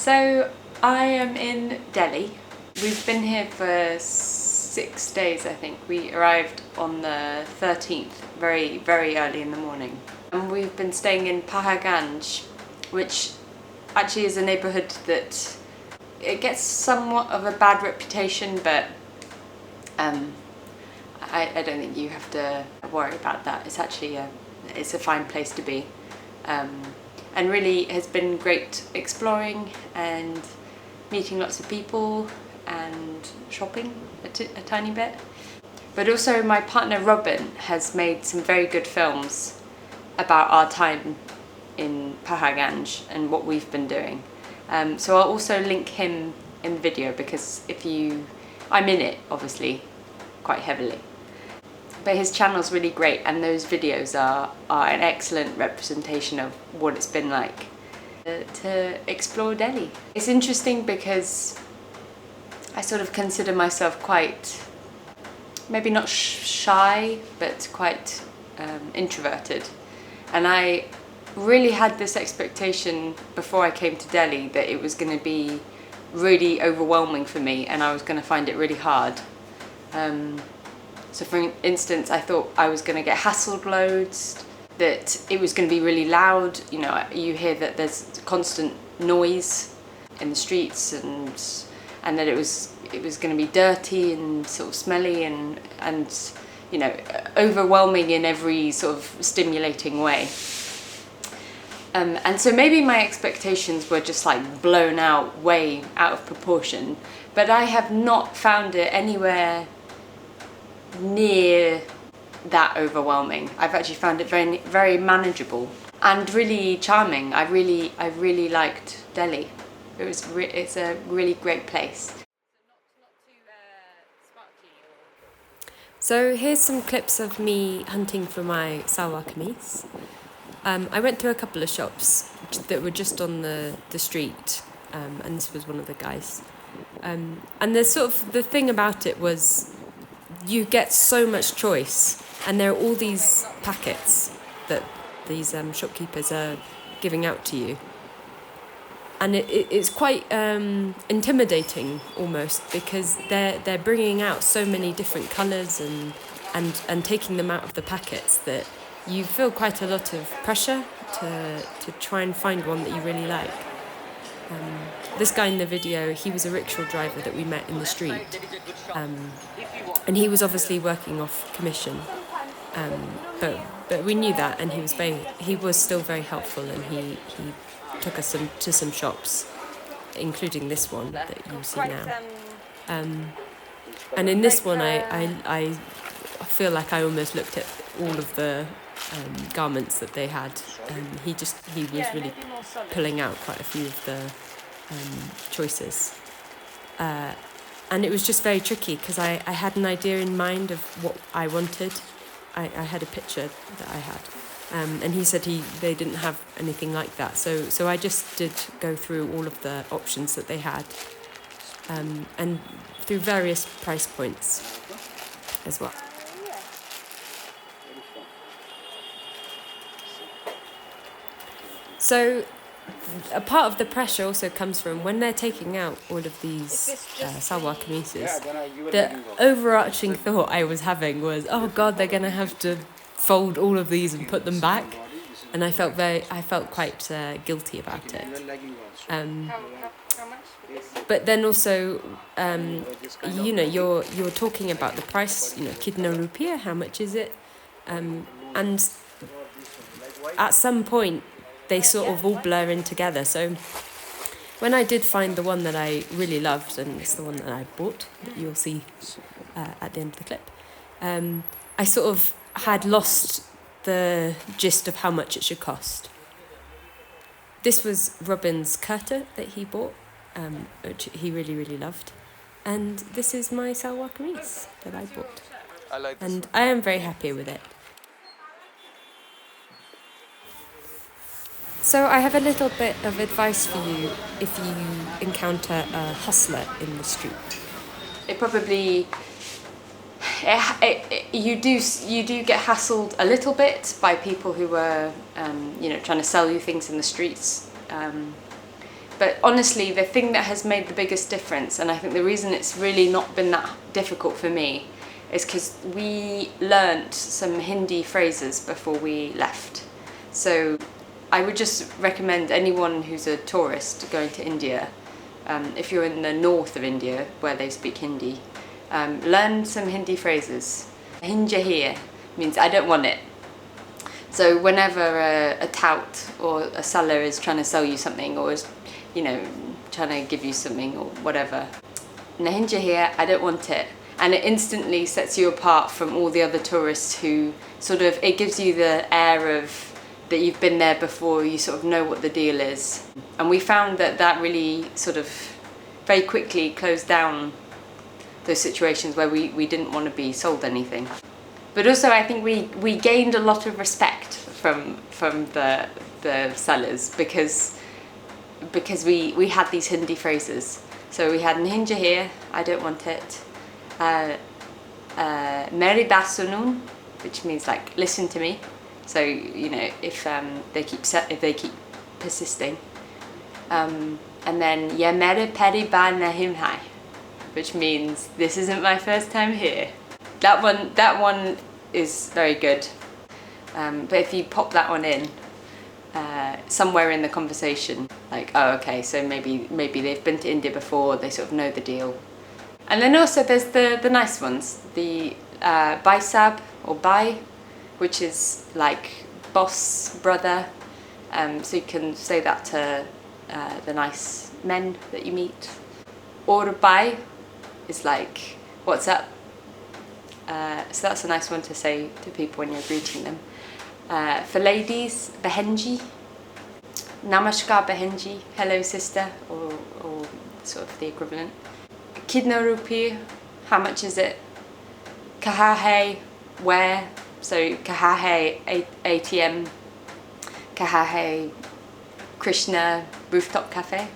So I am in Delhi. We've been here for 6 days, I think. We arrived on the 13th, very, very early in the morning. And we've been staying in Pahaganj, which actually is a neighbourhood that it gets somewhat of a bad reputation, but I don't think you have to worry about that. It's actually it's a fine place to be. And really has been great exploring and meeting lots of people and shopping a tiny bit. But also my partner Robin has made some very good films about our time in Pahaganj and what we've been doing. So I'll also link him in the video because I'm in it obviously quite heavily. But his channel's really great and those videos are an excellent representation of what it's been like to explore Delhi. It's interesting because I sort of consider myself quite, maybe not shy, but quite introverted. And I really had this expectation before I came to Delhi that it was going to be really overwhelming for me and I was going to find it really hard. So for instance, I thought I was going to get hassled loads, that it was going to be really loud. You know, you hear that there's constant noise in the streets and that it was going to be dirty and sort of smelly and you know, overwhelming in every sort of stimulating way. And so maybe my expectations were just like blown out, way out of proportion, but I have not found it anywhere near that overwhelming. I've actually found it very, very manageable and really charming. I really liked Delhi. It's a really great place. So here's some clips of me hunting for my salwar kameez. I went through a couple of shops that were just on the street, and this was one of the guys. And the thing about it was you get so much choice, and there are all these packets that these shopkeepers are giving out to you. And it's quite intimidating almost because they're bringing out so many different colours and taking them out of the packets that you feel quite a lot of pressure to try and find one that you really like. This guy in the video, he was a rickshaw driver that we met in the street, and he was obviously working off commission, but we knew that, and he was still very helpful, and he took us to some shops, including this one that you see now. And in this one, I feel like I almost looked at all of the garments that they had. He was really pulling out quite a few of the choices. And it was just very tricky because I had an idea in mind of what I wanted. I had a picture that I had. And he said they didn't have anything like that. So I just did go through all of the options that they had, and through various price points as well. So a part of the pressure also comes from when they're taking out all of these salwar kameezes. The overarching thought I was having was, oh God, they're going to have to fold all of these and put them back, and I felt quite guilty about it. But then also, you know, you're talking about the price. You know, kitna rupiya, how much is it? And at some point, they sort of all blur in together. So when I did find the one that I really loved, and it's the one that I bought, that you'll see at the end of the clip, I sort of had lost the gist of how much it should cost. This was Robin's kurta that he bought, which he really, really loved. And this is my salwar kameez that I bought. And I am very happy with it. So I have a little bit of advice for you if you encounter a hustler in the street. It probably you do get hassled a little bit by people who are trying to sell you things in the streets, But honestly, the thing that has made the biggest difference, and I think the reason it's really not been that difficult for me, is because we learnt some Hindi phrases before we left. So I would just recommend anyone who's a tourist going to India, if you're in the north of India where they speak Hindi, learn some Hindi phrases. Hinja here means I don't want it. So whenever a tout or a seller is trying to sell you something, or is, you know, trying to give you something or whatever, Nahinja here, I don't want it. And it instantly sets you apart from all the other tourists who sort of, it gives you the air of that you've been there before, you sort of know what the deal is. And we found that that really sort of very quickly closed down those situations where we didn't want to be sold anything. But also I think we gained a lot of respect from the sellers because we had these Hindi phrases. So we had Nahinja here, I don't want it. Meri basunun, which means like listen to me. So you know, if they keep persisting. And then Ye mere peri ba nahim hai, which means this isn't my first time here. That one is very good. But if you pop that one in somewhere in the conversation, like, oh okay, so maybe they've been to India before, they sort of know the deal. And then also there's the nice ones, the Bhai Sab or Bhai, which is like boss, brother. So you can say that to the nice men that you meet. Or Bhai is like, what's up? So that's a nice one to say to people when you're greeting them. For ladies, Behenji. Namaskar Behenji, hello sister, or sort of the equivalent. Kidna rupee, how much is it? Kaha hai, where? So kaha hai ATM, kaha hai Krishna rooftop cafe.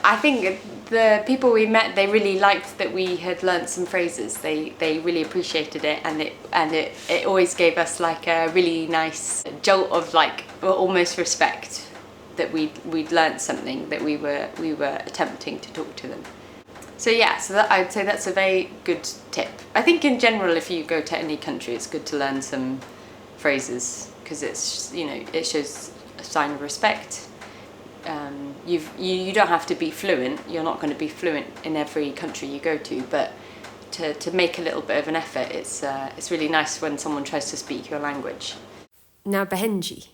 I think the people we met, they really liked that we had learnt some phrases. They really appreciated it, and it always gave us like a really nice jolt of like almost respect that we'd learnt something, that we were attempting to talk to them. So yeah, so that, I'd say that's a very good tip. I think in general, if you go to any country, it's good to learn some phrases because it's, you know, it shows a sign of respect. You don't have to be fluent. You're not going to be fluent in every country you go to, but to make a little bit of an effort, it's really nice when someone tries to speak your language. Now, Behenji.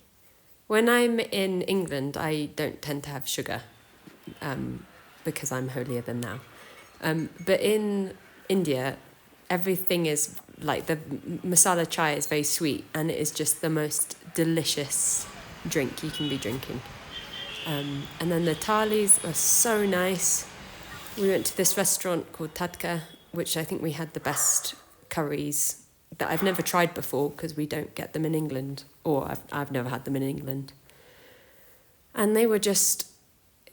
When I'm in England, I don't tend to have sugar because I'm holier than thou. But in India, everything is like the masala chai is very sweet, and it is just the most delicious drink you can be drinking. And then the thalis are so nice. We went to this restaurant called Tadka, which I think we had the best curries that I've never tried before because we don't get them in England, or I've never had them in England. And they were just,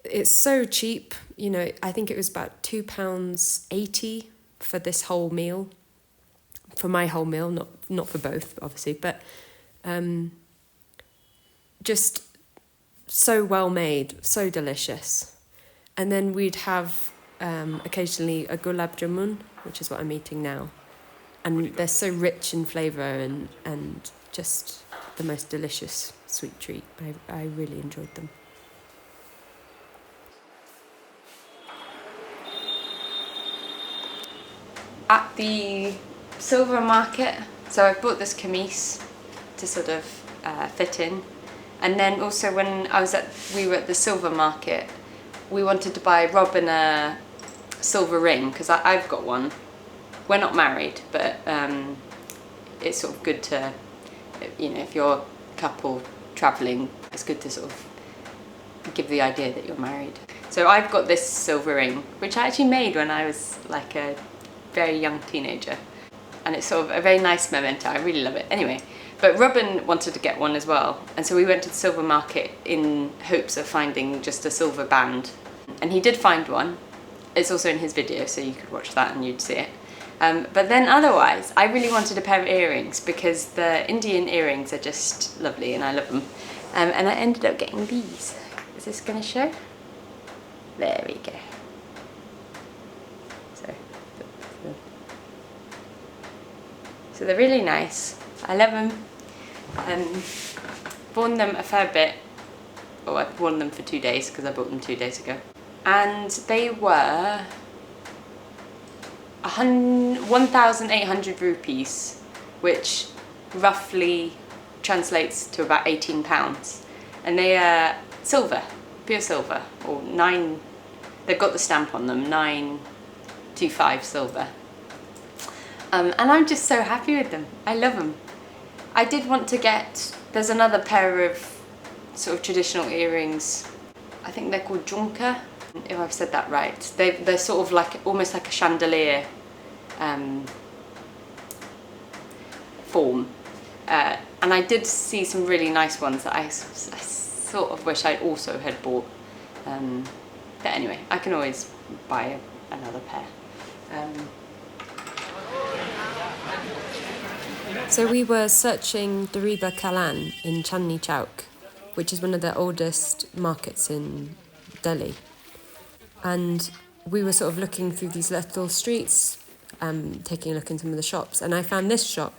it's so cheap, you know, I think it was about £2.80 for this whole meal, for my whole meal, not for both, obviously, but just so well made, so delicious. And then we'd have occasionally a gulab jamun, which is what I'm eating now. And they're so rich in flavour and just the most delicious sweet treat. I really enjoyed them. At the silver market, so I bought this camise to sort of fit in. And then also when we were at the silver market, we wanted to buy Robin a silver ring, because I've got one. We're not married, but it's sort of good to, you know, if you're a couple travelling, it's good to sort of give the idea that you're married. So I've got this silver ring, which I actually made when I was like a very young teenager. And it's sort of a very nice memento, I really love it. Anyway, but Robin wanted to get one as well. And so we went to the silver market in hopes of finding just a silver band. And he did find one. It's also in his video, so you could watch that and you'd see it. But then otherwise, I really wanted a pair of earrings because the Indian earrings are just lovely and I love them. And I ended up getting these. Is this going to show? There we go. So they're really nice. I love them. Worn them a fair bit. Oh, I've worn them for 2 days because I bought them 2 days ago. And they were 1,800 rupees, which roughly translates to about £18. And they are silver, pure silver, or they've got the stamp on them, 925 silver. And I'm just so happy with them. I love them. I did want to get, there's another pair of sort of traditional earrings. I think they're called jhumka, if I've said that right. They're sort of like, almost like a chandelier form. And I did see some really nice ones that I sort of wish I also had bought. But anyway, I can always buy another pair. So we were searching Dariba Kalan in Chandni Chowk, which is one of the oldest markets in Delhi. And we were sort of looking through these little streets, taking a look in some of the shops. And I found this shop,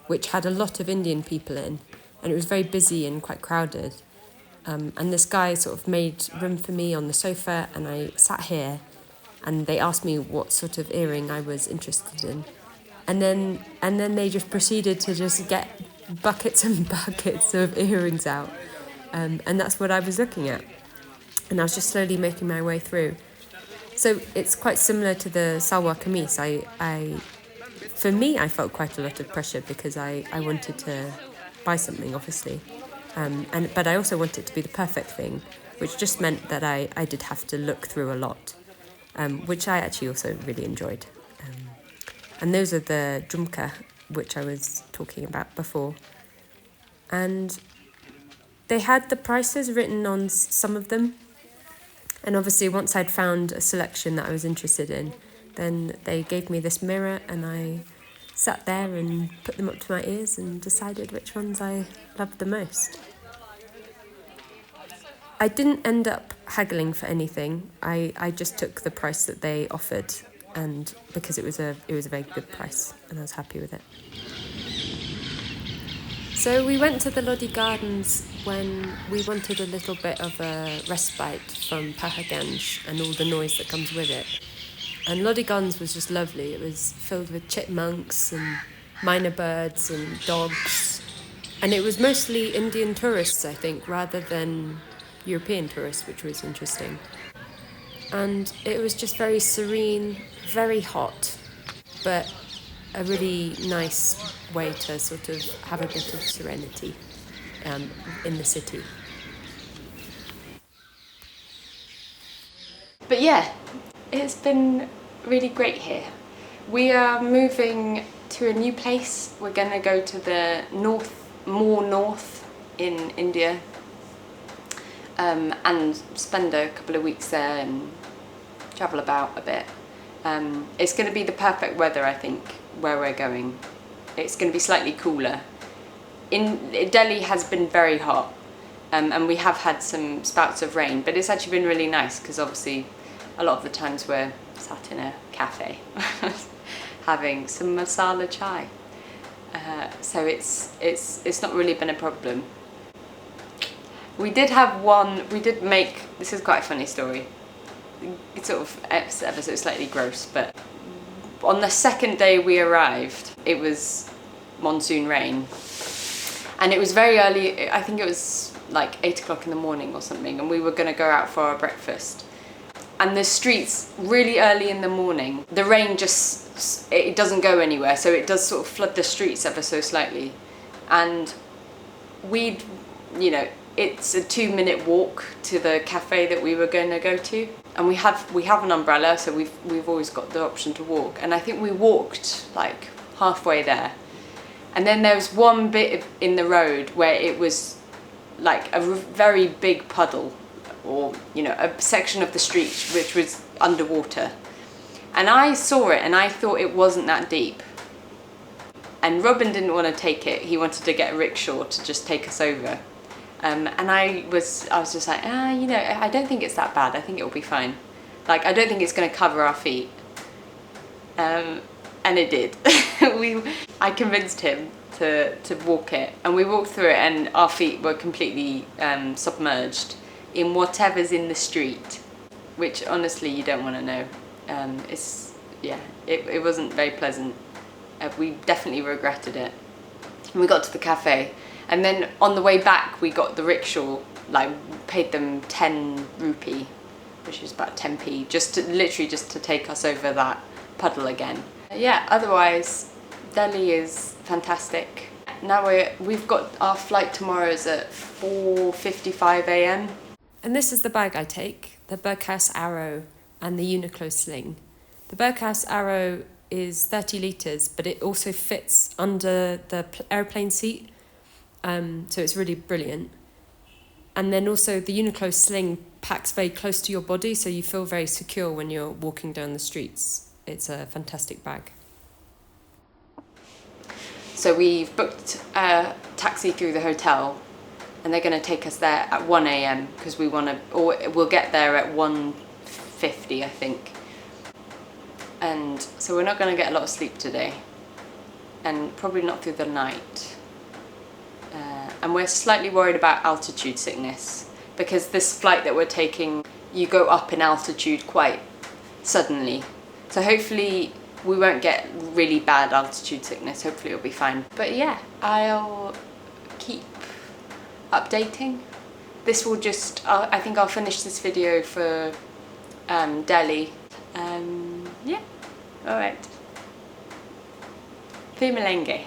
which had a lot of Indian people in, and it was very busy and quite crowded. And this guy sort of made room for me on the sofa, and I sat here, and they asked me what sort of earring I was interested in. And then they just proceeded to just get buckets and buckets of earrings out. And that's what I was looking at. And I was just slowly making my way through. So it's quite similar to the salwar kameez. For me, I felt quite a lot of pressure because I wanted to buy something, obviously. But I also wanted it to be the perfect thing, which just meant that I did have to look through a lot, which I actually also really enjoyed. And those are the jhumka, which I was talking about before. And they had the prices written on some of them. And obviously, once I'd found a selection that I was interested in, then they gave me this mirror, and I sat there and put them up to my ears and decided which ones I loved the most. I didn't end up haggling for anything. I just took the price that they offered, and because it was a very good price, and I was happy with it. So we went to the Lodhi gardens when we wanted a little bit of a respite from Pahaganj and all the noise that comes with it. And Lodhi gardens was just lovely. It was filled with chipmunks and minor birds and dogs. And it was mostly Indian tourists, I think, rather than European tourists, which was interesting. And it was just very serene, very hot, but a really nice way to sort of have a bit of serenity in the city. But yeah, it's been really great here. We are moving to a new place. We're going to go to the more north in India, and spend a couple of weeks there and travel about a bit. It's going to be the perfect weather, I think, where we're going. It's going to be slightly cooler. Delhi has been very hot, and we have had some spouts of rain, but it's actually been really nice because obviously a lot of the times we're sat in a cafe having some masala chai, so it's not really been a problem. We did make, this is quite a funny story, it's sort of ever so slightly gross, but on the second day we arrived, it was monsoon rain, and it was very early. I think it was like 8 o'clock in the morning or something, and we were going to go out for our breakfast. And the streets, really early in the morning, the rain it doesn't go anywhere, so it does sort of flood the streets ever so slightly. And it's a 2-minute walk to the cafe that we were going to go to, and we have an umbrella, so we've always got the option to walk. And I think we walked like halfway there, and then there was one bit in the road where it was like a very big puddle, or a section of the street which was underwater. And I saw it and I thought it wasn't that deep. And Robin didn't want to take it. He wanted to get a rickshaw to just take us over. And I was just like, you know, I don't think it's that bad. I think it'll be fine. Like, I don't think it's going to cover our feet. And it did. I convinced him to walk it, and we walked through it, and our feet were completely submerged in whatever's in the street, which honestly you don't want to know. It wasn't very pleasant. We definitely regretted it. And we got to the cafe, and then on the way back we got the rickshaw, like paid them 10 rupee, which is about 10p, literally just to take us over that puddle again. Yeah, otherwise Delhi is fantastic. Now we've got our flight tomorrow's at 4:55 a.m. And this is the bag I take, the Berghaus Arrow and the Uniqlo sling. The Berghaus Arrow is 30 litres, but it also fits under the airplane seat, so it's really brilliant. And then also the Uniqlo sling packs very close to your body, so you feel very secure when you're walking down the streets. It's a fantastic bag. So we've booked a taxi through the hotel, and they're going to take us there at 1 a.m. because we'll get there at 1:50, I think. And so we're not going to get a lot of sleep today, and probably not through the night. And we're slightly worried about altitude sickness, because this flight that we're taking, you go up in altitude quite suddenly. So hopefully we won't get really bad altitude sickness. Hopefully it'll be fine. But yeah, I'll keep updating. This will I think I'll finish this video for Delhi. Yeah, alright. Fi milenge.